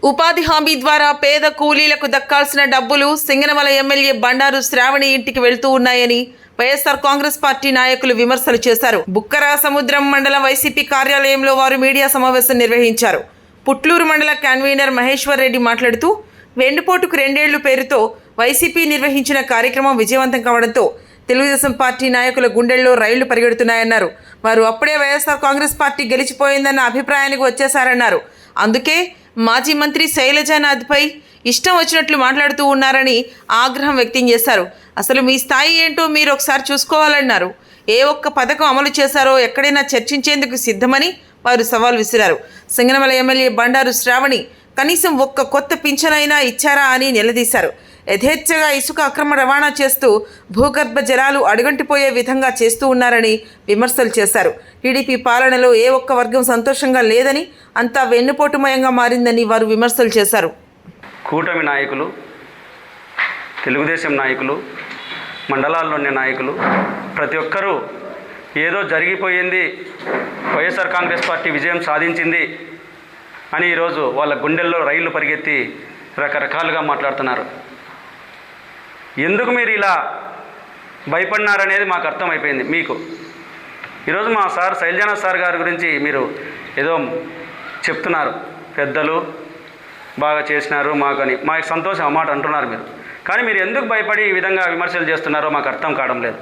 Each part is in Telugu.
ఉపాధి హామీ ద్వారా పేద కూలీలకు దక్కాల్సిన డబ్బులు సింగనమల ఎమ్మెల్యే బండారు శ్రావణి ఇంటికి వెళ్తూ ఉన్నాయని వైఎస్ఆర్ కాంగ్రెస్ పార్టీ నాయకులు విమర్శలు చేశారు. బుక్కరా సముద్రం మండలం వైసీపీ కార్యాలయంలో వారు మీడియా సమావేశం నిర్వహించారు. పుట్లూరు మండల కన్వీనర్ మహేశ్వర్ రెడ్డి మాట్లాడుతూ వెండిపోటుకు 2 ఏళ్లు పేరుతో వైసీపీ నిర్వహించిన కార్యక్రమం విజయవంతం కావడంతో తెలుగుదేశం పార్టీ నాయకుల గుండెల్లో రైళ్లు పరిగెడుతున్నాయన్నారు. వారు అప్పుడే వైఎస్ఆర్ కాంగ్రెస్ పార్టీ గెలిచిపోయిందన్న అభిప్రాయానికి వచ్చేశారన్నారు. అందుకే మాజీ మంత్రి శైలజానాథ్పై ఇష్టం వచ్చినట్లు మాట్లాడుతూ ఉన్నారని ఆగ్రహం వ్యక్తం చేశారు. అసలు మీ స్థాయి ఏంటో మీరు ఒకసారి చూసుకోవాలన్నారు. ఏ ఒక్క పథకం అమలు చేశారో ఎక్కడైనా చర్చించేందుకు సిద్ధమని వారు సవాల్ విసిరారు. సింగనమల ఎమ్మెల్యే బండారు శ్రావణి కనీసం ఒక్క కొత్త పింఛనైనా ఇచ్చారా అని నిలదీశారు. యథేచ్ఛగా ఇసుక అక్రమ రవాణా చేస్తూ భూగర్భ జలాలు అడుగంటిపోయే విధంగా చేస్తూ ఉన్నారని విమర్శలు చేశారు. టీడీపీ పాలనలో ఏ ఒక్క వర్గం సంతోషంగా లేదని, అంతా వెన్నుపోటుమయంగా మారిందని వారు విమర్శలు చేశారు. కూటమి నాయకులు, తెలుగుదేశం నాయకులు, మండలాల్లోని నాయకులు ప్రతి ఒక్కరూ ఏదో జరిగిపోయింది, వైఎస్ఆర్ కాంగ్రెస్ పార్టీ విజయం సాధించింది అని ఈరోజు వాళ్ళ గుండెల్లో రైళ్లు పరిగెత్తి రకరకాలుగా మాట్లాడుతున్నారు. ఎందుకు మీరు ఇలా భయపడినారనేది మాకు అర్థమైపోయింది. మీకు ఈరోజు మా సార్ శైలజానాథ్ సార్ గారి గురించి మీరు ఏదో చెప్తున్నారు, పెద్దలు బాగా చేసినారు మాకని, మాకు సంతోషం ఆ మాట అంటున్నారు మీరు. కానీ మీరు ఎందుకు భయపడి ఈ విధంగా విమర్శలు చేస్తున్నారో మాకు అర్థం కావడం లేదు.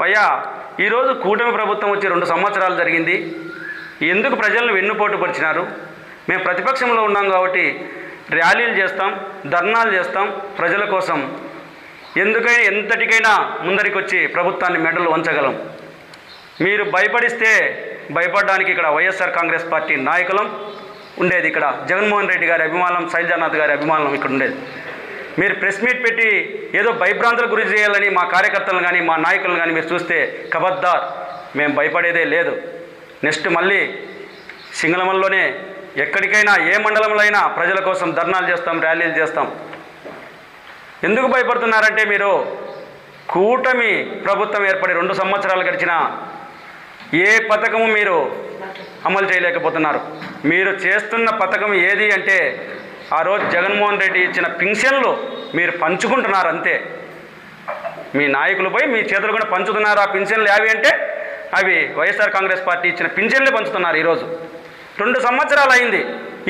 అయ్యా, ఈరోజు కూటమి ప్రభుత్వం వచ్చి 2 సంవత్సరాలు జరిగింది. ఎందుకు ప్రజలను వెన్నుపోటు పరిచినారు? మేము ప్రతిపక్షంలో ఉన్నాం కాబట్టి ర్యాలీలు చేస్తాం, ధర్నాలు చేస్తాం ప్రజల కోసం. ఎందుకైనా ఎంతటికైనా ముందరికి వచ్చి ప్రభుత్వాన్ని మెడలు వంచగలం. మీరు భయపడిస్తే భయపడడానికి ఇక్కడ వైఎస్ఆర్ కాంగ్రెస్ పార్టీ నాయకులం ఉండేది. ఇక్కడ జగన్మోహన్ రెడ్డి గారి అభిమానం, శైలజానాథ్ గారి అభిమానం ఇక్కడ ఉండేది. మీరు ప్రెస్ మీట్ పెట్టి ఏదో భయభ్రాంతులకు గురి చేయాలని మా కార్యకర్తలను కానీ మా నాయకులను కానీ మీరు చూస్తే ఖబర్దార్, మేము భయపడేదే లేదు. నెక్స్ట్ మళ్ళీ సింగనమలలోనే ఎక్కడికైనా ఏ మండలంలో అయినా ప్రజల కోసం ధర్నాలు చేస్తాం, ర్యాలీలు చేస్తాం. ఎందుకు భయపడుతున్నారంటే మీరు కూటమి ప్రభుత్వం ఏర్పడి 2 సంవత్సరాలు గడిచినా ఏ పథకము మీరు అమలు చేయలేకపోతున్నారు. మీరు చేస్తున్న పథకం ఏది అంటే ఆ రోజు జగన్మోహన్ రెడ్డి ఇచ్చిన పింఛన్లు మీరు పంచుకుంటున్నారు అంతే. మీ నాయకులపై మీ చేతులు కూడా పంచుతున్నారు. ఆ పింఛన్లు ఏవి అంటే అవి వైఎస్ఆర్ కాంగ్రెస్ పార్టీ ఇచ్చిన పింఛన్లే పంచుతున్నారు. ఈరోజు 2 సంవత్సరాలు అయింది.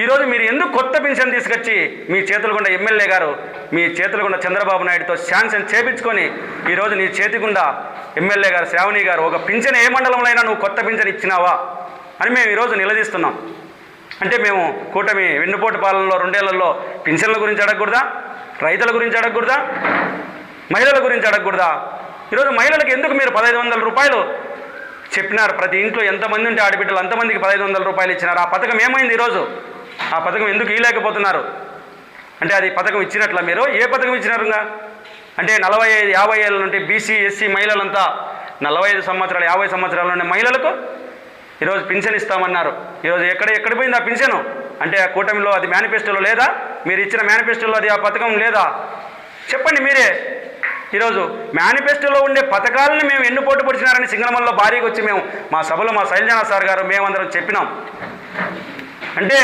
ఈరోజు మీరు ఎందుకు కొత్త పింఛన్ తీసుకొచ్చి మీ చేతులు గుండా ఎమ్మెల్యే గారు, మీ చేతులు గుండా చంద్రబాబు నాయుడుతో శాంక్షన్ చేపించుకొని ఈరోజు నీ చేతి గుండా ఎమ్మెల్యే గారు శ్రావణి గారు ఒక పింఛన్ ఏ మండలంలో అయినా నువ్వు కొత్త పింఛన్ ఇచ్చినావా అని మేము ఈరోజు నిలదీస్తున్నాం. అంటే మేము కూటమి వెన్నుపోటు పాలనలో 2 ఏళ్లలో పింఛన్ల గురించి అడగకూడదా? రైతుల గురించి అడగకూడదా? మహిళల గురించి అడగకూడదా? ఈరోజు మహిళలకు ఎందుకు మీరు 1500 రూపాయలు చెప్పినారు? ప్రతి ఇంట్లో ఎంతమంది ఉంటే ఆడబిడ్డలు అంతమందికి 1500 రూపాయలు ఇచ్చినారు. ఆ పథకం ఏమైంది? ఈరోజు ఆ పథకం ఎందుకు ఇవ్వలేకపోతున్నారు? అంటే అది పథకం ఇచ్చినట్ల మీరు ఏ పథకం ఇచ్చినారుగా? అంటే 45-50 ఏళ్ళ నుండి బీసీ ఎస్సీ మహిళలంతా 45 సంవత్సరాలు 50 సంవత్సరాల నుండి మహిళలకు ఈరోజు పింఛన్ ఇస్తామన్నారు. ఈరోజు ఎక్కడ పోయింది ఆ పింఛను? అంటే ఆ కూటమిలో అది మేనిఫెస్టోలో లేదా? మీరు ఇచ్చిన మేనిఫెస్టోలో అది ఆ పథకం లేదా? చెప్పండి మీరే. ఈరోజు మేనిఫెస్టోలో ఉండే పథకాలను మేము ఎన్నుపోటు పొడిచినారని సింగనమలలో భారీగా వచ్చి మేము మా సభలో మా శైలజానాథ్ సార్ గారు మేమందరం చెప్పినాం. అంటే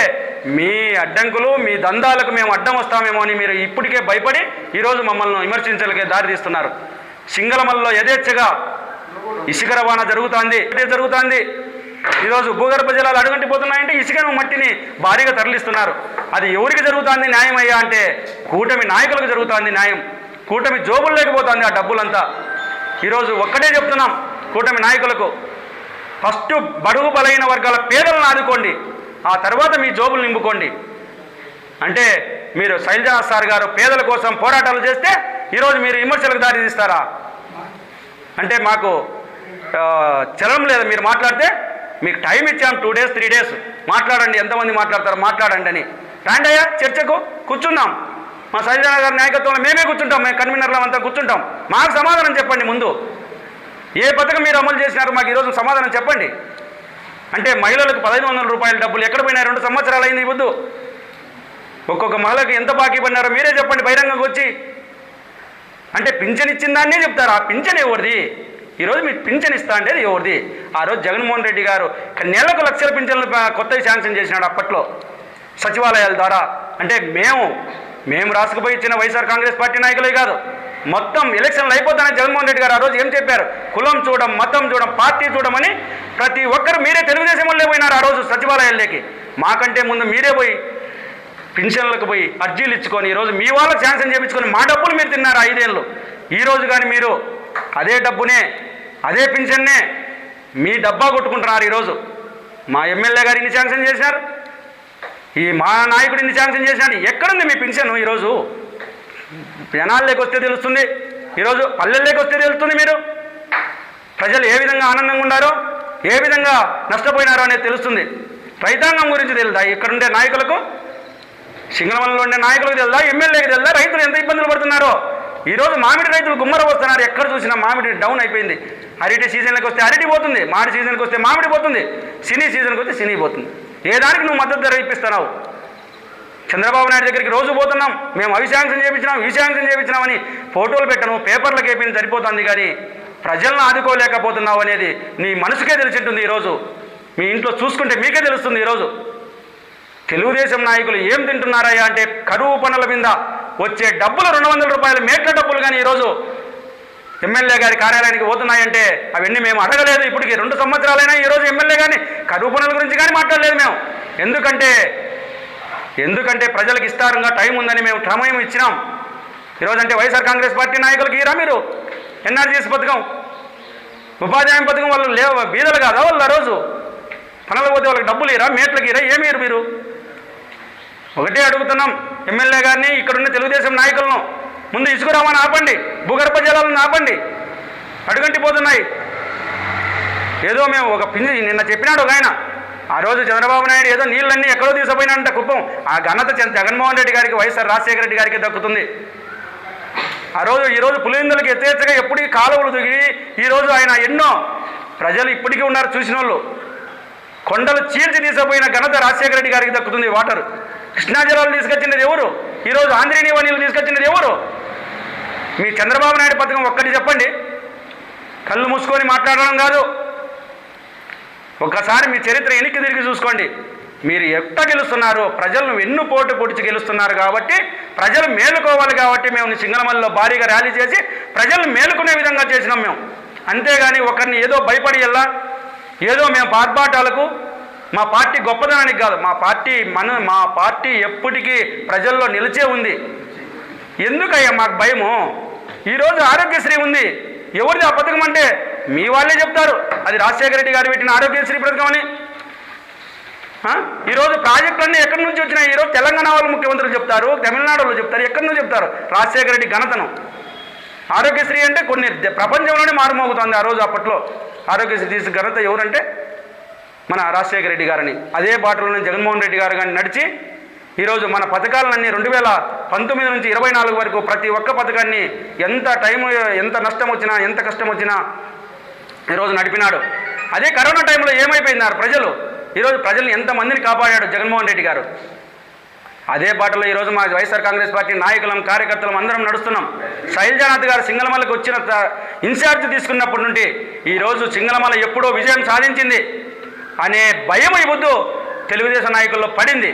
మీ అడ్డంకులు, మీ దందాలకు మేము అడ్డం వస్తామేమో అని మీరు ఇప్పటికే భయపడి ఈరోజు మమ్మల్ని విమర్శించలకే దారి తీస్తున్నారు. సింగనమలలో యథేచ్ఛగా ఇసుక రవాణా జరుగుతుంది. ఈరోజు భూగర్భ జలాలు అడుగంటిపోతున్నాయంటే ఇసుకను మట్టిని భారీగా తరలిస్తున్నారు. అది ఎవరికి జరుగుతుంది న్యాయం అయ్యా అంటే కూటమి నాయకులకు జరుగుతుంది న్యాయం. కూటమి జోబులు లేకపోతుంది ఆ డబ్బులంతా. ఈరోజు ఒక్కటే చెప్తున్నాం కూటమి నాయకులకు, ఫస్ట్ బడుగు బలైన వర్గాల పేదలను ఆదుకోండి, ఆ తర్వాత మీ జోబులు నింపుకోండి. అంటే మీరు శైలజానాథ్ సార్ గారు పేదల కోసం పోరాటాలు చేస్తే ఈరోజు మీరు విమర్శలకు దారి తీస్తారా? అంటే మాకు చలనం లేదా? మీరు మాట్లాడితే మీకు టైం ఇచ్చాం 2 days 3 days మాట్లాడండి, ఎంతమంది మాట్లాడతారో మాట్లాడండి అని. రాండి అయ్యా చర్చకు కూర్చుందాం. మా శైలజానాథ్ గారి నాయకత్వంలో మేమే కూర్చుంటాం, మేము కన్వీనర్లు అంతా కూర్చుంటాం. మాకు సమాధానం చెప్పండి. ముందు ఏ పథకం మీరు అమలు చేసినారు మాకు ఈరోజు సమాధానం చెప్పండి. అంటే మహిళలకు 1500 రూపాయల డబ్బులు ఎక్కడ పోయినాయి? 2 సంవత్సరాలు అయింది. ఇవ్వద్దు. ఒక్కొక్క మహిళకు ఎంత బాకీ పడినారో మీరే చెప్పండి బహిరంగంగా వచ్చి. అంటే పింఛన్ ఇచ్చిన దాన్నే చెప్తారు. ఆ పింఛన్ ఎవరిది? ఈరోజు మీకు పింఛన్ ఇస్తా అంటే ఎవరిది? ఆ రోజు జగన్మోహన్ రెడ్డి గారు నెలకు 1,00,000 పింఛన్లు కొత్తవి శాంక్షన్ చేసినాడు అప్పట్లో. సచివాలయాల ద్వారా. అంటే మేము రాసుకుపోయి ఇచ్చిన వైఎస్ఆర్ కాంగ్రెస్ పార్టీ నాయకులే కాదు, మొత్తం ఎలక్షన్లు అయిపోతానని జగన్మోహన్ రెడ్డి గారు ఆ రోజు ఏం చెప్పారు? కులం చూడం, మతం చూడం, పార్టీ చూడమని ప్రతి ఒక్కరు మీరే తెలుగుదేశం వాళ్ళే పోయినారు ఆ రోజు సచివాలయాల్లోకి. మాకంటే ముందు మీరే పోయి పింఛన్లకు పోయి అర్జీలు ఇచ్చుకొని ఈరోజు మీ వాళ్ళకి శాంక్షన్ చేయించుకొని మా డబ్బులు మీరు తిన్నారు 5 ఏళ్ళు. ఈరోజు కానీ మీరు అదే డబ్బునే, అదే పింఛన్నే మీ డబ్బా కొట్టుకుంటున్నారు. ఈరోజు మా ఎమ్మెల్యే గారు ఇన్ని శాంక్షన్ చేశారు, మా నాయకుడు ఇన్ని శాంక్షన్ చేశాడు. ఎక్కడుంది మీ పింఛన్? ఈరోజు జనాల్లోకి వస్తే తెలుస్తుంది, ఈరోజు పల్లెల్లోకి వస్తే తెలుస్తుంది మీరు ప్రజలు ఏ విధంగా ఆనందంగా ఉన్నారో, ఏ విధంగా నష్టపోయినారో అనేది తెలుస్తుంది. రైతాంగం గురించి తెలుదా? ఇక్కడుండే నాయకులకు, సింగనమలలో ఉండే నాయకులకు తెలుదా? ఎమ్మెల్యేకి తెలుదా? రైతులు ఎంత ఇబ్బందులు పడుతున్నారో. ఈరోజు మామిడి రైతులు గుమ్మర వస్తున్నారు. ఎక్కడ చూసినా మామిడి డౌన్ అయిపోయింది. అరటి సీజన్కి వస్తే అరటి పోతుంది, మామిడి సీజన్కి వస్తే మామిడి పోతుంది, సినీ సీజన్కి వస్తే సినీ పోతుంది. ఏ దానికి నువ్వు మద్దతు ధర ఇప్పిస్తున్నావు? చంద్రబాబు నాయుడు దగ్గరికి రోజు పోతున్నాం, మేము అవి శాంక్షన్ చేయించినాం, ఈ శాంక్షన్ చేయించినామని ఫోటోలు పెట్టను, పేపర్లకు వేపింది సరిపోతుంది, కానీ ప్రజలను ఆదుకోలేకపోతున్నావు అనేది నీ మనసుకే తెలిసి ఉంటుంది. ఈరోజు మీ ఇంట్లో చూసుకుంటే మీకే తెలుస్తుంది. ఈరోజు తెలుగుదేశం నాయకులు ఏం తింటున్నారయ్యా అంటే కరువు పనుల మీద వచ్చే డబ్బులు 200 రూపాయల మేట్ల డబ్బులు కానీ ఈరోజు ఎమ్మెల్యే గారి కార్యాలయానికి పోతున్నాయంటే అవన్నీ మేము అడగలేదు. ఇప్పటికి 2 సంవత్సరాలైనా ఈరోజు ఎమ్మెల్యే కానీ కరువు పనుల గురించి కానీ మాట్లాడలేదు మేము. ఎందుకంటే ప్రజలకు ఇస్తారంగా టైం ఉందని మేము సమయం ఇచ్చినాం. ఈరోజు అంటే వైఎస్ఆర్ కాంగ్రెస్ పార్టీ నాయకులకి ఇరా మీరు ఎన్ఆర్జీఎస్ పథకం, ఉపాధి హామీ పథకం వాళ్ళు బీదలు కాదా వాళ్ళు? ఆ రోజు పనులకు పోతే వాళ్ళకి డబ్బులు ఇరా, మేట్లకి ఇరా, ఏమీరు మీరు? ఒకటే అడుగుతున్నాం ఎమ్మెల్యే గారిని, ఇక్కడున్న తెలుగుదేశం నాయకులను, ముందు ఇసుక రవాణా ఆపండి, భూగర్భ జలాలను ఆపండి, అడుగంటిపోతున్నాయి. ఏదో మేము ఒక నిన్న చెప్పినాడు ఒక ఆయన, ఆ రోజు చంద్రబాబు నాయుడు ఏదో నీళ్ళన్నీ ఎక్కడో తీసుకుపోయినంట కుప్పం. ఆ ఘనత జగన్మోహన్ రెడ్డి గారికి, వైఎస్ఆర్ రాజశేఖర రెడ్డి గారికి దక్కుతుంది. ఈరోజు పులివెందులకు యథేచ్ఛగా ఎప్పటికీ కాలువలు దిగి ఈరోజు ఆయన ఎన్నో ప్రజలు ఇప్పటికీ ఉన్నారు చూసిన వాళ్ళు. కొండలు చీల్చి తీసుకుపోయిన ఘనత రాజశేఖర రెడ్డి గారికి దక్కుతుంది. వాటర్ కృష్ణా జలాలు తీసుకొచ్చినది ఎవరు? ఈరోజు ఆంధ్రీనీవా నీళ్ళు తీసుకొచ్చినది ఎవరు? మీ చంద్రబాబు నాయుడు పథకం ఒక్కటి చెప్పండి. కళ్ళు మూసుకొని మాట్లాడడం కాదు, ఒక్కసారి మీ చరిత్ర వెనక్కి తిరిగి చూసుకోండి. మీరు ఎట్ట గెలుస్తున్నారు? ప్రజలను వెన్నుపోటు పొడిచి గెలుస్తున్నారు కాబట్టి, ప్రజలు మేలుకోవాలి కాబట్టి మేము సింగనమల్లో భారీగా ర్యాలీ చేసి ప్రజలను మేలుకునే విధంగా చేసినాం మేము. అంతేగాని ఒకరిని ఏదో భయపడి ఏదో మేము పార్బాటాలకు, మా పార్టీ గొప్పదనానికి కాదు. మా పార్టీ ఎప్పటికీ ప్రజల్లో నిలిచే ఉంది. ఎందుకయ్యా మాకు భయము? ఈరోజు ఆరోగ్యశ్రీ ఉంది, ఎవరిది ఆ పథకం అంటే మీ వాళ్ళే చెప్తారు అది రాజశేఖర రెడ్డి గారు పెట్టిన ఆరోగ్యశ్రీ పథకం అని. ఈరోజు ప్రాజెక్టులన్నీ ఎక్కడి నుంచి వచ్చినాయి? ఈరోజు తెలంగాణ వాళ్ళు ముఖ్యమంత్రులు చెప్తారు, తమిళనాడు వాళ్ళు చెప్తారు, ఎక్కడి నుంచి చెప్తారు రాజశేఖర రెడ్డి ఘనతను. ఆరోగ్యశ్రీ అంటే కొన్ని ప్రపంచంలోనే మారుమోగుతుంది. ఆ రోజు అప్పట్లో ఆరోగ్యశ్రీ తీసిన ఘనత ఎవరంటే మన రాజశేఖర రెడ్డి గారని. అదే బాటలోనే జగన్మోహన్ రెడ్డి గారు కానీ నడిచి ఈరోజు మన పథకాలన్నీ 2019 నుంచి 24 వరకు ప్రతి ఒక్క పథకాన్ని ఎంత నష్టం వచ్చినా, ఎంత కష్టం వచ్చినా ఈరోజు నడిపినాడు. అదే కరోనా టైంలో ఏమైపోయినారు ప్రజలు? ఈరోజు ప్రజల్ని ఎంతమందిని కాపాడాడు జగన్మోహన్ రెడ్డి గారు. అదే బాటలో ఈరోజు మా వైఎస్ఆర్ కాంగ్రెస్ పార్టీ నాయకులం, కార్యకర్తలం అందరం నడుస్తున్నాం. శైలజానాథ్ గారు సింగనమలకు వచ్చిన ఇన్ఛార్జ్ తీసుకున్నప్పటి నుండి ఈరోజు సింగనమల ఎప్పుడో విజయం సాధించింది అనే భయం ఈ బుద్ధు తెలుగుదేశం నాయకుల్లో పడింది.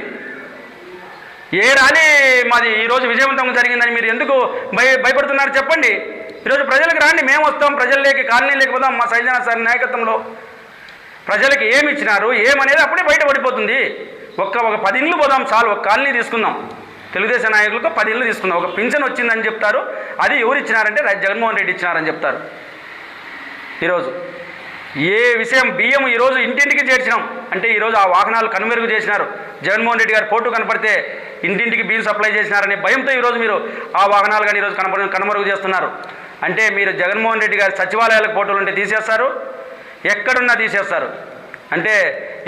ఏ ర్యాలీ మాది ఈరోజు విజయవంతంగా జరిగిందని మీరు ఎందుకు భయపడుతున్నారు చెప్పండి. ఈరోజు ప్రజలకు రాండి, మేము వస్తాం, ప్రజల్లోకి కాలనీ లేకపోతాం. మా శైలజానాథ్ సార్ నాయకత్వంలో ప్రజలకు ఏమి ఇచ్చినారు ఏమనేది అప్పుడే బయటపడిపోతుంది. ఒక 10 ఇళ్ళు పోదాం చాలు, ఒక కాలనీ తీసుకుందాం. తెలుగుదేశం నాయకులకు 10 ఇళ్ళు తీసుకుందాం. ఒక పింఛన్ వచ్చిందని చెప్తారు, అది ఎవరు ఇచ్చినారంటే జగన్మోహన్ రెడ్డి ఇచ్చినారని చెప్తారు. ఈరోజు ఏ విషయం బియ్యం ఈరోజు ఇంటింటికి చేర్చినాం అంటే ఈరోజు ఆ వాహనాలు కనుమెరుగు చేసినారు. జగన్మోహన్ రెడ్డి గారు ఫోటో కనపడితే ఇంటింటికి బియ్యం సప్లై చేసినారనే భయంతో ఈరోజు మీరు ఆ వాహనాలు కానీ ఈరోజు కనుమరుగు చేస్తున్నారు. అంటే మీరు జగన్మోహన్ రెడ్డి గారి సచివాలయాలకు ఫోటోలు ఉంటే తీసేస్తారు, ఎక్కడున్నా తీసేస్తారు. అంటే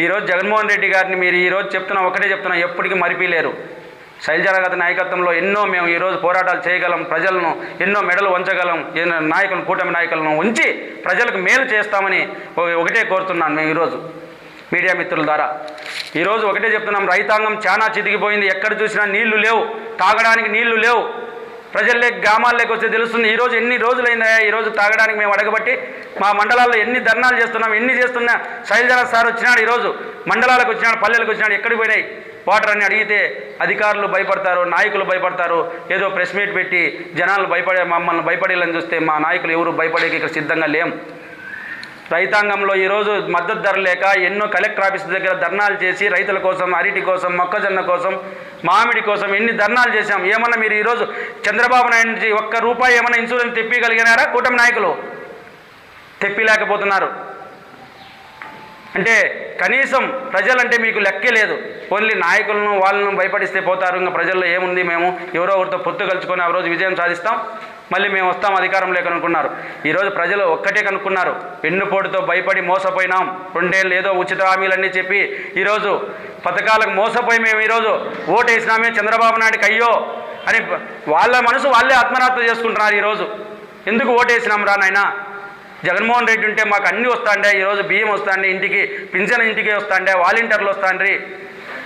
ఈరోజు జగన్మోహన్ రెడ్డి గారిని మీరు ఈరోజు ఒకటే చెప్తున్నా, ఎప్పటికీ మరిపిలేరు. శైలజానాథ్ నాయకత్వంలో ఎన్నో మేము ఈరోజు పోరాటాలు చేయగలం, ప్రజలను ఎన్నో మెడలు వంచగలం, నాయకులను, కూటమి నాయకులను ఉంచి ప్రజలకు మేలు చేస్తామని ఒకటే కోరుతున్నాను. మేము ఈరోజు మీడియా మిత్రుల ద్వారా ఈరోజు ఒకటే చెప్తున్నాం, రైతాంగం చాలా చితికిపోయింది. ఎక్కడ చూసినా నీళ్లు లేవు, తాగడానికి నీళ్లు లేవు. ప్రజల్లోకి గ్రామాల్లోకి వస్తే తెలుస్తుంది. ఈరోజు ఎన్ని రోజులైందా ఈరోజు తాగడానికి మేము అడగబట్టి మా మండలాల్లో ఎన్ని ధర్నాలు చేస్తున్నాం, ఎన్ని చేస్తున్నా. శైలజానాథ్ సార్ వచ్చినాడు, ఈరోజు మండలాలకు వచ్చినాడు, పల్లెలకు వచ్చినాడు, ఎక్కడికి పోయినాయి వాటర్ అని అడిగితే అధికారులు భయపడతారు, నాయకులు భయపడతారు. ఏదో ప్రెస్ మీట్ పెట్టి జనాలు మమ్మల్ని భయపడేయాలని చూస్తే మా నాయకులు ఎవరు భయపడేకి ఇక్కడ సిద్ధంగా లేం. రైతాంగంలో ఈరోజు మద్దతు ధర లేక ఎన్నో కలెక్టర్ ఆఫీస్ దగ్గర ధర్నాలు చేసి రైతుల కోసం, అరటి కోసం, మొక్కజొన్న కోసం, మామిడి కోసం ఎన్ని ధర్నాలు చేశాం. ఏమన్నా మీరు ఈరోజు చంద్రబాబు నాయుడు నుంచి ఒక్క రూపాయి ఏమన్నా ఇన్సూరెన్స్ తెప్పిగలిగినారా? కూటమి నాయకులు తెప్పిలేకపోతున్నారు. అంటే కనీసం ప్రజలంటే మీకు లెక్కే లేదు. ఓన్లీ నాయకులను వాళ్ళను భయపడిస్తే పోతారు. ఇంకా ప్రజల్లో ఏముంది, మేము ఎవరో ఒకరితో పొత్తు కలుచుకొని ఆ రోజు విజయం సాధిస్తాం, మళ్ళీ మేము వస్తాం అధికారం లేకనుకున్నారు. ఈరోజు ప్రజలు ఒక్కటే కనుక్కున్నారు, వెన్నుపోటుతో భయపడి మోసపోయినాం. 2 ఏళ్ళు ఏదో ఉచిత హామీలన్నీ చెప్పి ఈరోజు పథకాలకు మోసపోయి మేము ఈరోజు ఓటేసినామే చంద్రబాబు నాయుడికి అయ్యో అని వాళ్ళ మనసు వాళ్ళే ఆత్మహత్య చేసుకుంటున్నారు. ఈరోజు ఎందుకు ఓటేసినాం రా నాయనా, జగన్మోహన్ రెడ్డి ఉంటే మాకు అన్నీ వస్తాండే, ఈరోజు బియ్యం వస్తాండే, ఇంటికి పింఛన్ ఇంటికి వస్తాండే, వాలంటీర్లు వస్తాండ్రి,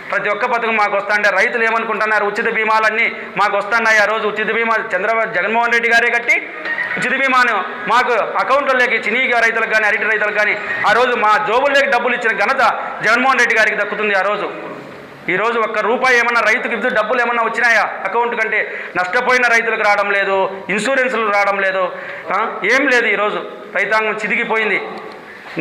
ప్రతి ఒక్క పథకం మాకు వస్తాండే. రైతులు ఏమనుకుంటున్నారు, ఉచిత బీమాలన్నీ మాకు వస్తున్నాయి. ఆ రోజు ఉచిత బీమా జగన్మోహన్ రెడ్డి గారే కట్టి ఉచిత బీమాను మాకు అకౌంట్లోకి చినీ రైతులకు కానీ, అరటి రైతులకు కానీ ఆ రోజు మా జోబుల్లోకి డబ్బులు ఇచ్చిన ఘనత జగన్మోహన్ రెడ్డి గారికి దక్కుతుంది. ఆ రోజు ఈరోజు ఒక్క రూపాయి ఏమన్నా రైతుకి డబ్బులు ఏమన్నా వచ్చినాయా అకౌంట్ కంటే? నష్టపోయిన రైతులకు రావడం లేదు, ఇన్సూరెన్సులు రావడం లేదు, ఏం లేదు. ఈరోజు రైతాంగం చిదిగిపోయింది.